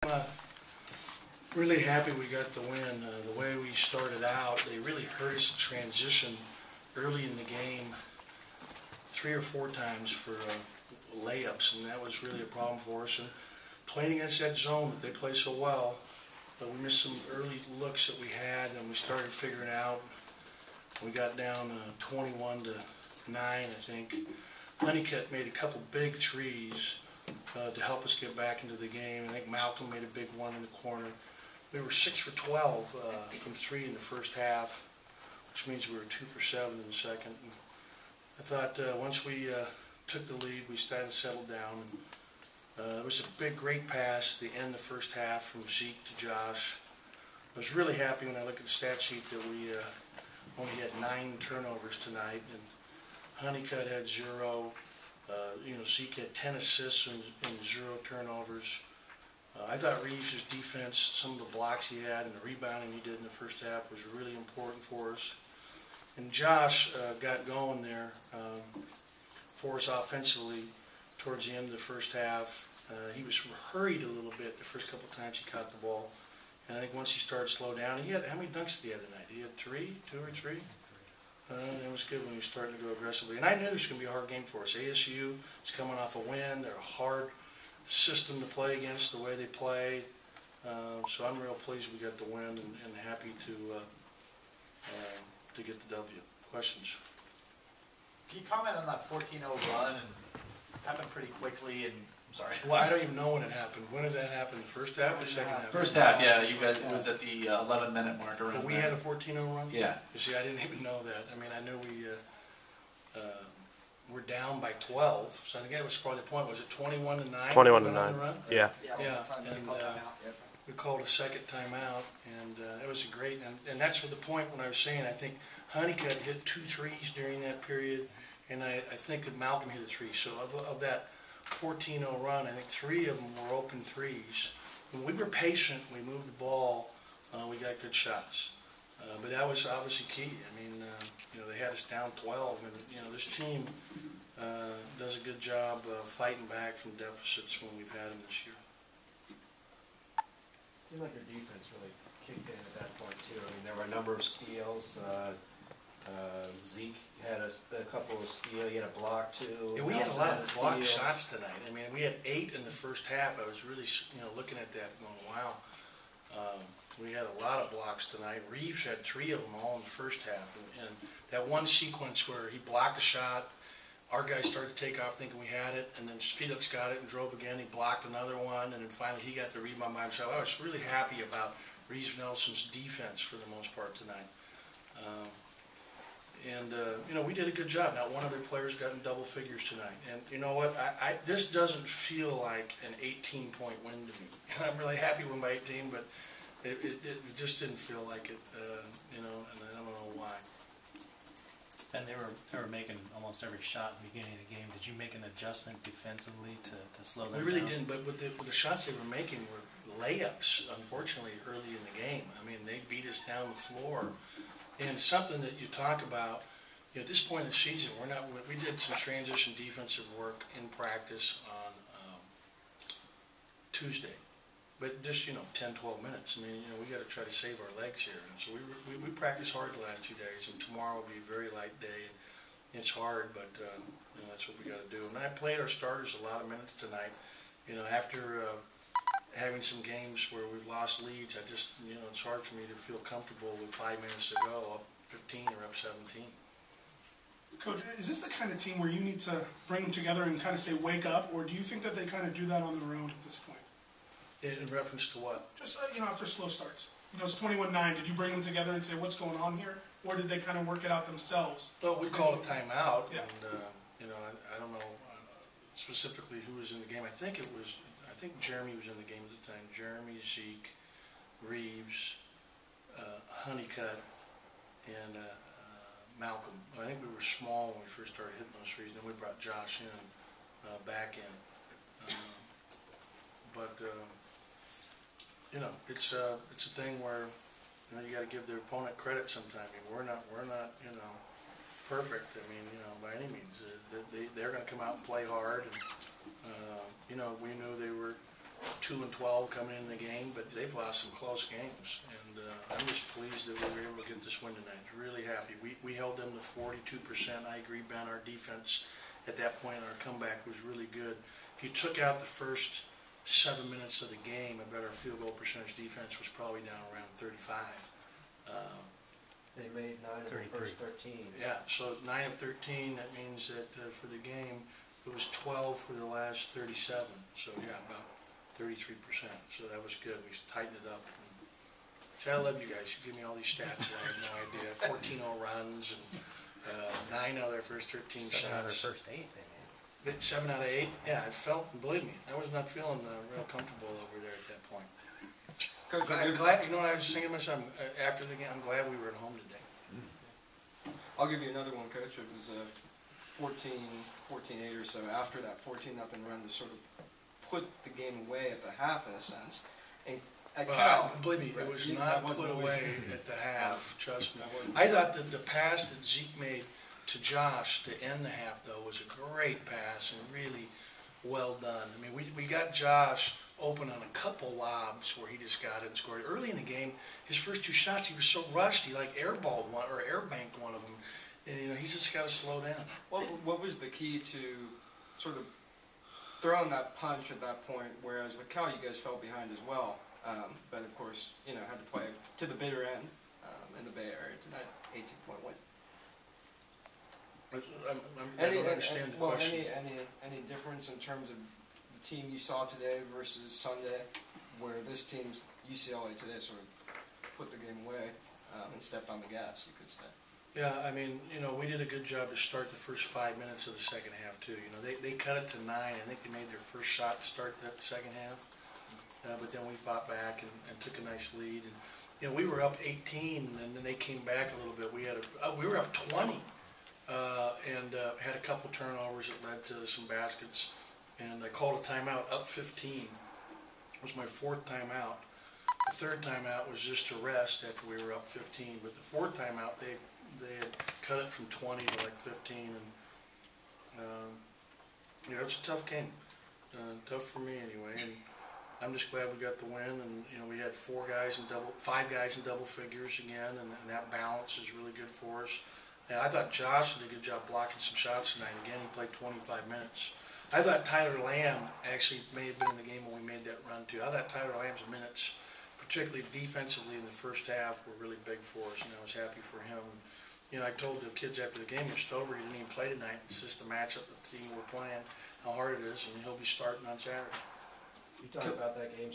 I'm really happy we got the win. The way we started out, they really hurt us in transition early in the game 3 or 4 times for layups, and that was really a problem for us. And playing against that zone that they play so well, but we missed some early looks that we had, and we started figuring out. We got down 21 to 9, I think. Honeycutt made a couple big threes to help us get back into the game. I think Malcolm made a big one in the corner. We were 6 for 12 from 3 in the first half, which means we were 2 for 7 in the second. And I thought once we took the lead, we started to settle down. It was a great pass at the end of the first half from Zeke to Josh. I was really happy when I looked at the stat sheet that we only had 9 turnovers tonight, and Honeycutt had 0. Zeke had 10 assists and 0 turnovers. I thought Reeves' defense, some of the blocks he had and the rebounding he did in the first half was really important for us. And Josh got going there for us offensively towards the end of the first half. He was hurried a little bit the first couple of times he caught the ball. And I think once he started to slow down, he had, how many dunks did he have tonight? He had 3, 2 or 3? It was good when he started to go aggressively. And I knew this was going to be a hard game for us. ASU is coming off a win. They're a hard system to play against, the way they play. So I'm real pleased we got the win and happy to get the W. Questions? Can you comment on that 14-0 run? And happened pretty quickly, and I'm sorry. Well, I don't even know when it happened. When did that happen? The first half or second half? First half, yeah. You guys, it was at the 11-minute mark around. But we had a 14-0 run? Yeah. You see, I didn't even know that. I mean, I knew we were down by 12, so I think that was probably the point. Was it 21 to 9? 21 to 9. Yeah. Yeah. And we called a second timeout, and it was a great. And that's what the point when I was saying. I think Honeycutt hit 2 threes during that period, and I think that Malcolm hit a 3. So of that 14-0 run, I think 3 of them were open threes. When we were patient, we moved the ball, we got good shots. But that was obviously key. I mean, they had us down 12, and this team does a good job fighting back from deficits when we've had them this year. It seemed like your defense really kicked in at that point too. I mean, there were a number of steals. Zeke had a couple of steals. He had a block too. Yeah, we had a lot of block shots tonight. I mean, we had 8 in the first half. I was really, looking at that going, wow. We had a lot of blocks tonight. Reeves had 3 of them all in the first half. And that one sequence where he blocked a shot, our guys started to take off thinking we had it, and then Felix got it and drove again. He blocked another one, and then finally he got the rebound by himself. I was really happy about Reeves Nelson's defense for the most part tonight. We did a good job. Not one of their players got in double figures tonight. And you know what? This doesn't feel like an 18-point win to me. I'm really happy with my 18, but it just didn't feel like it, and I don't know why. And they were making almost every shot in the beginning of the game. Did you make an adjustment defensively to slow them down? We really didn't, but with the shots they were making were layups, unfortunately, early in the game. I mean, they beat us down the floor. And it's something that you talk about, at this point in the season, we did some transition defensive work in practice on Tuesday. But just, 10, 12 minutes. I mean, we got to try to save our legs here. And so we practiced hard the last 2 days, and tomorrow will be a very light day. And it's hard, but that's what we got to do. And I played our starters a lot of minutes tonight. After having some games where we've lost leads, I just, it's hard for me to feel comfortable with 5 minutes to go, up 15 or up 17. Coach, is this the kind of team where you need to bring them together and kind of say, wake up, or do you think that they kind of do that on their own at this point? In reference to what? Just, after slow starts. It's 21-9. Did you bring them together and say, what's going on here? Or did they kind of work it out themselves? Well, we called a timeout, yeah. And, I don't know specifically who was in the game. I think Jeremy was in the game at the time. Jeremy, Zeke, Reeves, Honeycutt, and Malcolm. I think we were small when we first started hitting those threes. Then we brought Josh in, back in. It's a thing where you got to give the opponent credit sometimes. I mean, we're not perfect. I mean, by any means, they're going to come out and play hard. And we knew they were 2-12 coming in the game, but they've lost some close games. And I'm just pleased that we were able to get this win tonight. Really happy. We held them to 42%. I agree, Ben, our defense at that point, our comeback was really good. If you took out the first 7 minutes of the game, I bet our field goal percentage defense was probably down around 35. They made 9 of the first 13. Yeah, so 9 of 13, that means that for the game, it was 12 for the last 37. So yeah, about 33%. So that was good. We tightened it up. See, I love you guys. You give me all these stats that I have no idea. 14-0 runs and 9 out of their first 13 shots. 7 out of their first 8, they made. 7 out of 8? Yeah, I felt, believe me, I was not feeling real comfortable over there at that point. Coach, I'm glad, you know what I was thinking to myself, after the game, I'm glad we were at home today. I'll give you another one, Coach. It was 14-8 or so after that 14-0 run to sort of put the game away at the half in a sense. And at Cal, Believe me, it was that not wasn't put the way- away at the half, trust me. That wasn't- I thought that the pass that Zeke made to Josh to end the half, though, was a great pass and really well done. I mean, we got Josh open on a couple lobs where he just got it and scored. Early in the game, his first 2 shots, he was so rushed, he like airballed one or airbanked one of them. And, you know, he's just got to slow down. what was the key to sort of throwing that punch at that point? Whereas with Cal, you guys fell behind as well, but of course, you know, had to play to the bitter end in the Bay Area tonight, 18-point win. I don't understand the question. Any difference in terms of the team you saw today versus Sunday, where this team's UCLA today sort of put the game away and stepped on the gas, you could say? Yeah, I mean, you know, we did a good job to start the first 5 minutes of the second half, too. You know, they cut it to 9. I think they made their first shot to start that second half. But then we fought back and took a nice lead. And, you know, we were up 18, and then they came back a little bit. We were up 20 and had a couple turnovers that led to some baskets. And I called a timeout up 15. It was my 4th timeout. The 3rd timeout was just to rest after we were up 15. But the 4th timeout, they had cut it from 20 to like 15, and you know, it's a tough game, tough for me anyway. And I'm just glad we got the win. And you know, we had 5 guys in double figures again, and that balance is really good for us. And I thought Josh did a good job blocking some shots tonight. Again, he played 25 minutes. I thought Tyler Lamb actually may have been in the game when we made that run too. I thought Tyler Lamb's minutes, particularly defensively in the first half, were really big for us, and I was happy for him. You know, I told the kids after the game, if Stover didn't even play tonight, it's just the matchup, the team we're playing, how hard it is, and he'll be starting on Saturday. You talk about that game